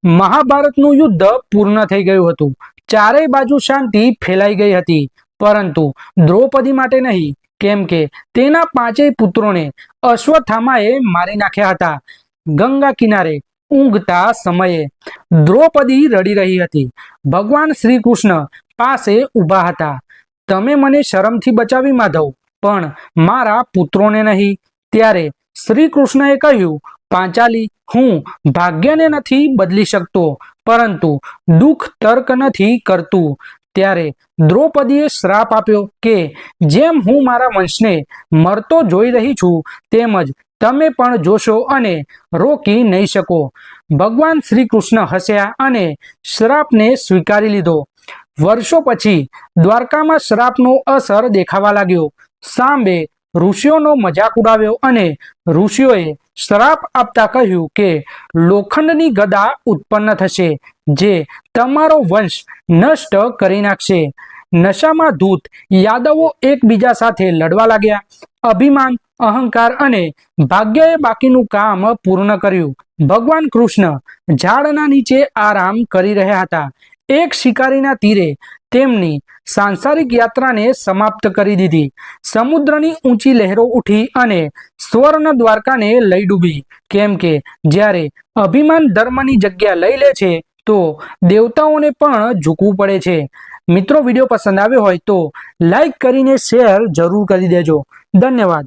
મહાભારતનું યુદ્ધ પૂર્ણ થઈ ગયું હતું। ચારેય બાજુ શાંતિ ફેલાઈ ગઈ હતી, પરંતુ દ્રૌપદી માટે નહીં, કેમ કે તેના પાંચેય પુત્રોને અશ્વત્થામાએ મારી નાખ્યા હતા। ગંગા કિનારે ઊંઘતા સમયે દ્રૌપદી રડી રહી હતી। ભગવાન શ્રી કૃષ્ણ પાસે ઊભા હતા। તમે મને શરમથી બચાવી માધવ, પણ મારા પુત્રોને નહીં। ત્યારે શ્રી કૃષ્ણએ કહ્યું, પાંચાલી, હું ભાગ્યને નથી બદલી શકતો, પરંતુ દુઃખ તર્ક નથી કરતું। ત્યારે દ્રૌપદીએ શ્રાપ આપ્યો કે જેમ હું મારા વંશને મરતો જોઈ રહી છું, તેમજ તમે પણ જોશો અને રોકી નહીં શકો। ભગવાન શ્રી કૃષ્ણ હસ્યા અને શ્રાપને સ્વીકારી લીધો। વર્ષો પછી દ્વારકામાં શ્રાપનો અસર દેખાવા લાગ્યો। સાંબે ઋષિઓનો મજાક ઉડાવ્યો અને ઋષિઓએ શ્રાપ આપતા કહ્યું કે લોખંડની ગદા ઉત્પન્ન થશે, જે તમારો વંશ નષ્ટ કરી નાખશે। નશામાં ધૂત યાદવો એકબીજા સાથે લડવા લાગ્યા। અભિમાન, અહંકાર અને ભાગ્યએ બાકીનું કામ પૂર્ણ કર્યું। ભગવાન કૃષ્ણ ઝાડના નીચે આરામ કરી રહ્યા હતા। એક શિકારીના તીરે તેમની સાંસારિક યાત્રાને સમાપ્ત કરી દીધી। સમુદ્રની ઊંચી લહેરો ઉઠી અને સ્વર્ણ દ્વારકાને લઈ ડૂબી, કેમ કે જ્યારે અભિમાન ધર્મની જગ્યા લઈ લે છે, તો દેવતાઓને પણ ઝૂકવું પડે છે। મિત્રો, વિડીયો પસંદ આવ્યો હોય તો લાઈક કરીને શેર જરૂર કરી દેજો। ધન્યવાદ।